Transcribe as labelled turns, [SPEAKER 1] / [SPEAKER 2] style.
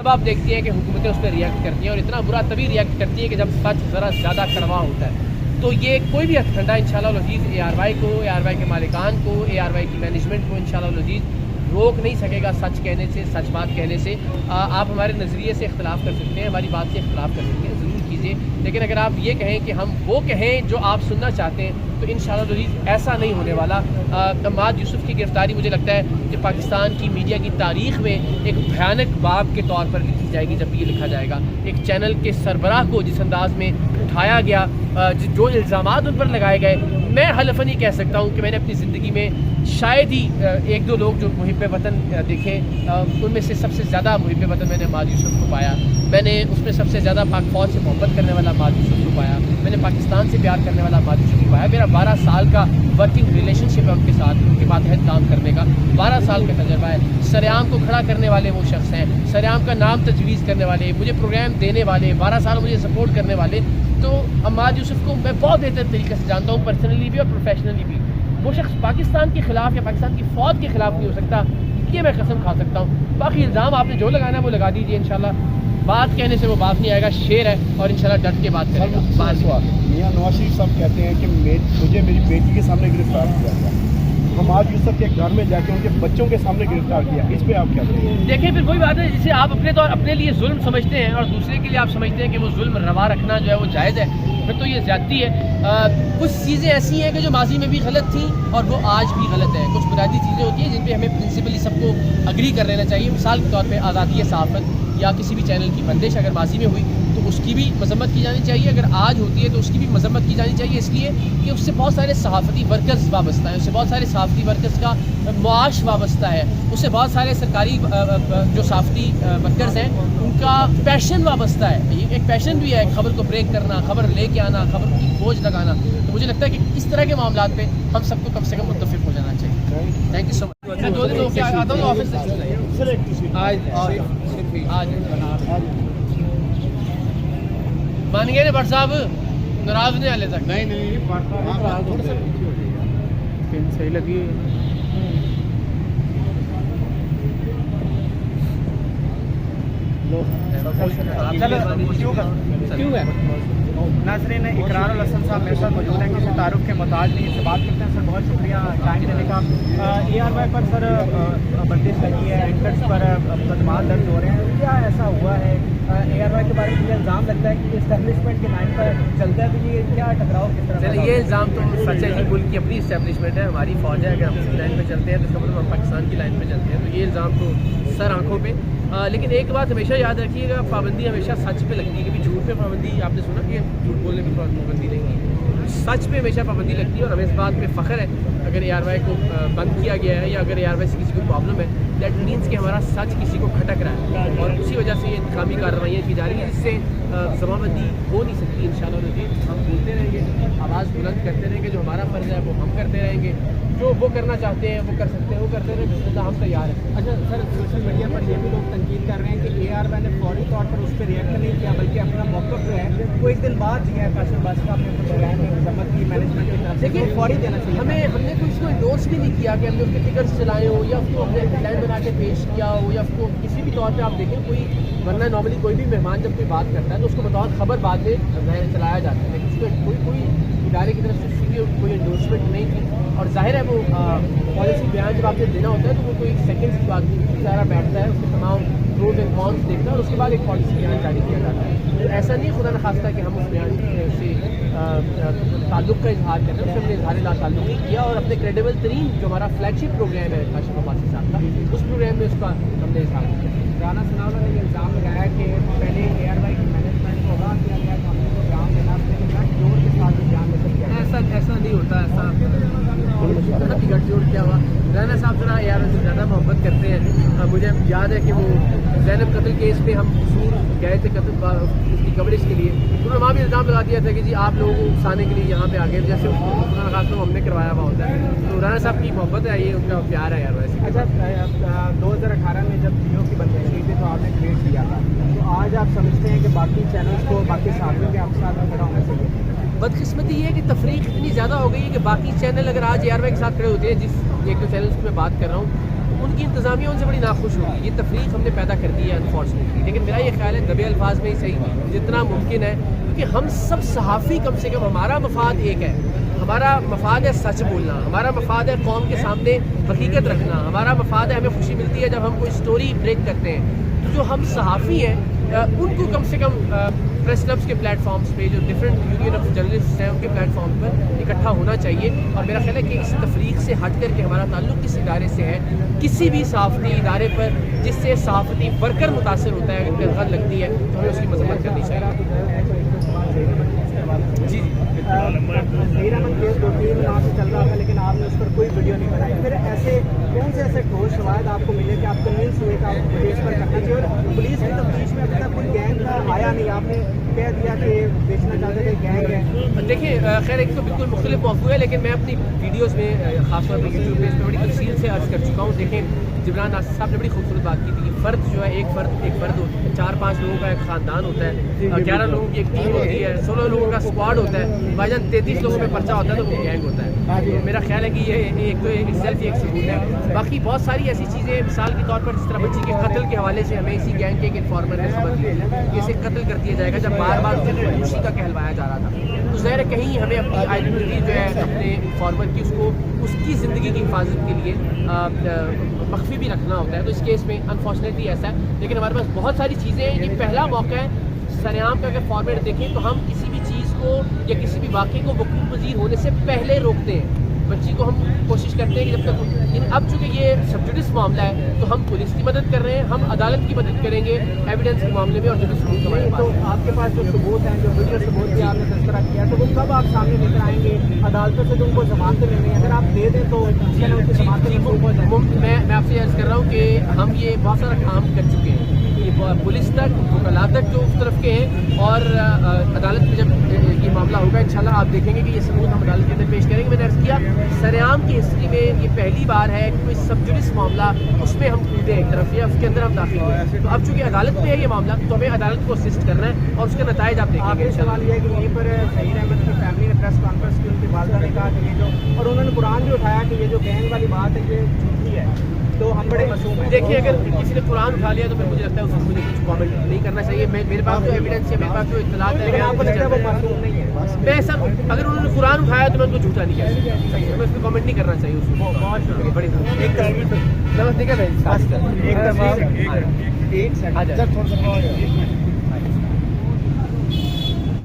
[SPEAKER 1] अब आप देखती हैं कि हुकूमतें उस पर रिएक्ट करती हैं, और इतना बुरा तभी रिएक्ट करती हैं कि जब सच ज़रा ज़्यादा कड़वा होता है। तो ये कोई भी हथकंडा इंशाअल्लाह अज़ीज़ ARY को, ARY के मालिकान को, ARY की मैनेजमेंट को इंशाअल्लाह अज़ीज़ रोक नहीं सकेगा सच कहने से, सच बात कहने से। आप हमारे नज़रिए से इख्तलाफ कर सकते हैं, हमारी बात से इख्तलाफ कर सकते हैं, ज़रूर कीजिए, लेकिन अगर आप ये कहें कि हम वो कहें जो आप सुनना चाहते हैं तो इंशाअल्लाह अज़ीज़ ऐसा नहीं होने वाला। अम्माद यूसुफ की गिरफ़्तारी मुझे लगता है कि पाकिस्तान की मीडिया की तारीख़ में एक भयानक बाब के तौर पर लिखी जाएगी जब ये लिखा जाएगा। एक चैनल के सरबराह को जिस अंदाज़ में उठाया गया, जो इल्ज़ामात उन पर लगाए गए, मैं हलफन ये कह सकता हूँ कि मैंने अपनी ज़िंदगी में शायद ही एक दो लोग जो मुहिब वतन देखें, उनमें से सबसे ज़्यादा मुहिब वतन मैंने अम्माद यूसुफ को पाया। मैंने उसमें सबसे ज़्यादा पाक फ़ौज से मोहब्बत करने वाला अम्माद यूसुफ को पाया। मैंने पाकिस्तान से प्यार करने वाला अम्माद यूसुफ को पाया। मेरा 12 साल का वर्किंग रिलेशनशिप है उनके साथ, उनके मातहत काम करने का 12 साल का तजर्बा है। सरेआम को खड़ा करने वाले वो शख्स हैं, सरेआम का नाम तजवीज़ करने वाले, मुझे प्रोग्राम देने वाले, 12 साल मुझे सपोर्ट करने वाले। तो अम्माद यूसुफ को मैं बहुत बेहतर तरीके से जानता हूँ, पर्सनली भी और प्रोफेशनली भी। वो शख्स पाकिस्तान के ख़िलाफ़ या पाकिस्तान की फ़ौज के ख़िलाफ़ नहीं हो सकता, ये मैं कसम खा सकता हूँ। बाकी इल्ज़ाम आपने जो लगाना है वो लगा दीजिए, इंशाल्लाह बात कहने से वो बात नहीं आएगा, शेर है और इंशाल्लाह डट के बात करेगा।
[SPEAKER 2] मियां नवाज शरीफ साहब कहते हैं कि मुझे मेरी बेटी के सामने गिरफ्तार किया गया, अम्माद यूसुफ के घर में जाके उनके बच्चों के सामने गिरफ्तार किया, इस पे आप क्या कहेंगे?
[SPEAKER 1] देखिए फिर वही बात है, जिसे आप अपने लिए जुल्म समझते हैं और दूसरे के लिए आप समझते हैं कि वो जुल्म रवा रखना जो है वो जायज़ है, फिर तो ये ज़्यादती है। कुछ चीज़ें ऐसी हैं कि जो माजी में भी गलत थी और वो आज भी गलत है। कुछ बुनियादी चीज़ें होती हैं जिन पे हमें प्रिंसिपली सबको अग्री कर लेना चाहिए। मिसाल के तौर पे आज़ादी सहाफ़त या किसी भी चैनल की बंदिश अगर माजी में हुई तो उसकी भी मजम्मत की जानी चाहिए, अगर आज होती है तो उसकी भी मजम्मत की जानी चाहिए, इसलिए कि उससे बहुत सारे सहाफ़ती वर्कर्स वाबस्ता हैं, उससे बहुत सारे सहाफ़ती वर्कर्स का मुआश वाबस्ता है, उससे बहुत सारे सरकारी जो सहाफ़ती वर्कर्स हैं उनका पैशन वाबस्ता है। ये एक पैशन भी है, खबर को ब्रेक करना, खबर लेके आना, खबर की खोज लगाना। तो मुझे लगता है कि इस तरह के मामलात पे हम सबको कम से कम मुत्तफ़िक़ हो जाना चाहिए। Thank you so much. 2 दिन हो गया, आता हूँ ऑफिस से आज मान गए भट्ट साहब, नाराज नहीं हाले तक?
[SPEAKER 2] नहीं
[SPEAKER 1] पिन सही लगी। क्यों है
[SPEAKER 3] नाज़रीन, इकरार उल हसन साहब मेरे साथ मौजूद हैं, किसी तारुफ के मोहताज नहीं, इससे बात करते हैं। सर बहुत शुक्रिया टाइम देने का। ARY पर सर बंदिश लगी है, एंकर्स पर मुकदमा दर्ज हो रहे हैं, क्या ऐसा हुआ है? ARY के बारे में मुझे इल्ज़ाम लगता है कि इस्टेब्लिशमेंट के लाइन पर चलता है, तो ये क्या टकराव किस तरह?
[SPEAKER 1] चलिए ये इल्ज़ाम तो सच है, ही मुल्क की अपनी इस्टेब्लिशमेंट है, हमारी फ़ौज है। अगर हम इसकी लाइन पर चलते हैं तो इसका मतलब हम पाकिस्तान की लाइन पर चलते हैं, तो ये इल्ज़ाम तो सर आँखों पे। लेकिन एक बात हमेशा याद रखिएगा, पाबंदी हमेशा सच पे लगती है, कभी झूठ पे पाबंदी आपने सुना कि झूठ बोलने पे पाबंदी लगी है, सच पे हमेशा पाबंदी लगती है। और हमें इस बात पे फ़ख्र है अगर ARY को बंद किया गया है या अगर ARY से किसी को प्रॉब्लम है, दैट मीन्स कि हमारा सच किसी को खटक रहा है और उसी वजह से ये इंतकामी कार्रवाइयाँ की जा रही हैं, जिससे जमाबंदी हो नहीं सकती। इंशाअल्लाह हम बोलते रहेंगे, आवाज़ बुलंद करते रहेंगे, जो हमारा फ़र्ज़ है वो हम करते रहेंगे, जो वो करना चाहते हैं वो कर सकते हैं, वो करते रहें, बिस्मिल्लाह हम तैयार हैं।
[SPEAKER 3] अच्छा सर, सोशल मीडिया पर ये भी लोग तनकीद कर रहे हैं कि ARY ने फौरी तौर पर उस पर रिएक्ट नहीं किया, बल्कि अपना मौक़िफ़ जो है वो एक दिन बाद दिया है। कासिम बादशाह अपने प्रोग्राम में मजम्मत की मैनेजमेंट की तरफ से,
[SPEAKER 1] देखिए
[SPEAKER 3] फौरी देना चाहिए।
[SPEAKER 1] हमने कोई उसको इंडोर्स भी नहीं किया कि हमने उसके टिकट्स चलाए हो या उसको अपने प्लान बना के पेश किया हो या उसको किसी भी तौर पे आप देखें कोई, वरना नॉर्मली कोई भी मेहमान जब कोई बात करता है तो उसको बतौर खबर बाद में चलाया जाता है, लेकिन उसको कोई इदारे की तरफ से उसकी कोई इंडोर्समेंट नहीं थी। और जाहिर है वो पॉलिसी बयान जब आपने देना होता है तो वो कोई सेकेंड्स की बात नहीं, सारा बैठता है, उसके तमाम प्रोज एंड कॉन्स देखता है और उसके बाद एक पॉलिसी बयान जारी किया जाता है। तो ऐसा नहीं खुदा न खास्ता कि हम उस बयान से ताल्लुक़ का इजहार कर रहे हैं, उससे हमने इजहार ला ताल्लुक़ नहीं किया और अपने क्रेडिबल तरीन जो हमारा फ्लैगशिप प्रोग्राम है काशिफ अब्बासी साहब का, उस प्रोग्राम में उसका हमने इजहार किया।
[SPEAKER 3] राना सनाउल्लाह ने ये इल्ज़ाम लगाया कि पहले ARY की मैनेजमेंट को आगाह किया गया था, हमने को जाम देना, जोड़ के साथ जाम लेकर किया।
[SPEAKER 1] ऐसा नहीं होता, ऐसा गठजोड़ क्या हुआ? राना साहब जरा ARY से ज़्यादा मोहब्बत करते हैं। मुझे याद है कि वो ज़ैनब कत्ल केस पे हम कसूर गए थे उसकी कवरेज के लिए, उन्होंने वहाँ भी इल्ज़ाम लगा दिया था कि जी आप लोगों को उकसाने के लिए यहाँ पे आ गए, जैसे खुदा खास तो हमने करवाया हुआ होता है। तो राना साहब की मोहब्बत है, ये उनका प्यार है यार वैसे।
[SPEAKER 3] अच्छा 2018 में जब जियो की बंदिश हुई थी तो आपने क्रिएट किया था, तो आज आप समझते हैं कि बाकी चैनल्स को, बाकी साथियों के आपके साथ में खड़ा होना चाहिए?
[SPEAKER 1] बदकिस्मती ये है कि तफरीक इतनी ज़्यादा हो गई है कि बाकी चैनल अगर आज ARY के साथ खड़े होते हैं, जिस एक दो चैनल्स की मैं बात कर रहा हूँ, ان کی انتظامیہ ان سے بڑی ناخوش ہوگی. یہ تفریق ہم نے پیدا کر دی ہے انفارچونیٹلی. لیکن میرا یہ خیال ہے دبے الفاظ میں ہی صحیح جتنا ممکن ہے، کیونکہ ہم سب صحافی کم سے کم ہمارا مفاد ایک ہے. ہمارا مفاد ہے سچ بولنا، ہمارا مفاد ہے قوم کے سامنے حقیقت رکھنا، ہمارا مفاد ہے ہمیں خوشی ملتی ہے جب ہم کوئی سٹوری بریک کرتے ہیں. تو جو ہم صحافی ہیں ان کو کم سے کم پریس کلبس کے پلیٹ فارمز پہ، جو ڈفرینٹ یونین آف جرنلسٹ ہیں ان کے پلیٹ فارم پر اکٹھا ہونا چاہیے. اور میرا خیال ہے کہ اس تفریق سے ہٹ کر کے ہمارا تعلق کس ادارے سے ہے، کسی بھی صحافتی ادارے پر جس سے صحافتی ورکر متاثر ہوتا ہے، اگر غلط لگتی ہے تو ہمیں اس کی مذمت کرنی چاہیے. جی
[SPEAKER 3] ظہیر احمد کیس 2-3 ماہ سے چل رہا تھا، لیکن آپ نے اس پر کوئی ویڈیو نہیں بنائی. پھر ایسے کون سے ایسے ٹھوس شواہد آپ کو ملے کہ آپ کنوینس ہوئے کہ آپ پولیس پر کرنا چاہیے؟ اور پولیس کی تفتیش میں ابھی تک کوئی گینگ کا آیا نہیں، آپ نے کہہ دیا کہ بیچنا چاہتے تھے گینگ ہے.
[SPEAKER 1] دیکھیں خیر ایک تو بالکل مختلف موضوع ہے، لیکن میں اپنی ویڈیوز میں خاص طور پہ یوٹیوب پیج پہ بڑی تفصیل سے عرض کر چکا ہوں. دیکھیں جبران ناصر صاحب نے بڑی خوبصورت بات کی تھی. فرد جو ہے ایک فرد ہوتا ہے، 4-5 لوگوں کا ایک خاندان ہوتا ہے، 11 لوگوں کی ایک ٹیم ہوتی ہے، 16 لوگوں کا اسکواڈ ہوتا ہے. بھائی جان 33 لوگوں میں پرچہ ہوتا ہے تو وہ گینگ ہوتا ہے. تو میرا خیال ہے کہ یہ ایک تو سیلف ایک ثبوت ہے. باقی بہت ساری ایسی چیزیں مثال کے طور پر جس طرح بچی کے قتل کے حوالے سے ہمیں اسی گینگ کے ایک انفارمر نے خبر دی کہ اسے قتل کر دیا جائے گا، جب بار بار اسے خودکشی کا کہلوایا جا رہا تھا. تو ظاہر ہے کہیں ہمیں اپنی آئیڈینٹی جو ہے اپنے انفارمر کی اس کی زندگی کی حفاظت کے لیے مخفی بھی رکھنا ہوتا ہے. تو اس کیس میں انفارچونیٹلی ایسا ہے، لیکن ہمارے پاس بہت ساری چیزیں ہیں. یہ پہلا موقع ہے سریعام کا اگر فارمیٹ دیکھیں تو ہم کسی بھی چیز کو یا کسی بھی واقعے کو وقوع پذیر ہونے سے پہلے روکتے ہیں. بچی کو ہم کوشش کرتے ہیں کہ جب تک اب چونکہ یہ سبجوڈس معاملہ ہے تو ہم پولیس کی مدد کر رہے ہیں، ہم عدالت کی مدد کریں گے ایویڈنس کے معاملے میں. اور جو ثبوت ہمارے پاس
[SPEAKER 3] تو آپ کے پاس جو ثبوت ہیں، جو ویڈیو ثبوت بھی آپ نے تذکرہ کیا، تو وہ کب آپ سامنے لے کر آئیں گے؟ عدالتوں سے تو ان کو ضمانتیں ملنی ہے، اگر آپ دے دیں تو
[SPEAKER 1] میں آپ سے عرض کر رہا ہوں کہ ہم یہ بہت سارا کام کر چکے ہیں. یہ پولیس تک وکلاء تک جو اس طرف کے ہیں، اور عدالت میں جب یہ معاملہ ہوگا انشاءاللہ آپ دیکھیں گے کہ یہ ثبوت ہم عدالت کے اندر پیش کریں گے. میں نے عرض کیا سریعام کی ہسٹری میں یہ پہلی بار ہے کہ کوئی سب جوڈس معاملہ اس میں ہم کودیں ایک طرف یا اس کے اندر ہم داخل ہوئے. تو اب چونکہ عدالت میں ہے یہ معاملہ تو ہمیں عدالت کو اسسٹ کرنا ہے اور اس کے نتائج آپ دیکھیں گے.
[SPEAKER 3] سوال یہ ہے کہ یہیں پر ظہیر احمد کی فیملی نے پریس کانفرنس کی، ان کی والدہ نے کہا کہ یہ جو، اور انہوں نے قرآن بھی اٹھایا کہ یہ جو گینگ والی بات ہے یہ جھوٹی ہے. تو ہم بڑے معصوم ہیں.
[SPEAKER 1] دیکھیے اگر کسی نے قرآن اٹھا لیا تو پھر مجھے لگتا ہے اس کو مجھے کچھ کامنٹ نہیں کرنا چاہیے. میرے پاس جو ایویڈنس ہے، میرے پاس جو اطلاعات ہے،
[SPEAKER 3] آپ کو لگتا ہے وہ معصوم نہیں ہے؟
[SPEAKER 1] میں ایسا اگر انہوں نے قرآن اٹھایا تو میں ان کو جھوٹا نہیں کہہ سکتا. ہمیں اس پہ کامنٹ نہیں کرنا چاہیے. اس کو بہت شکریہ. بڑی
[SPEAKER 3] ایک سیکنڈ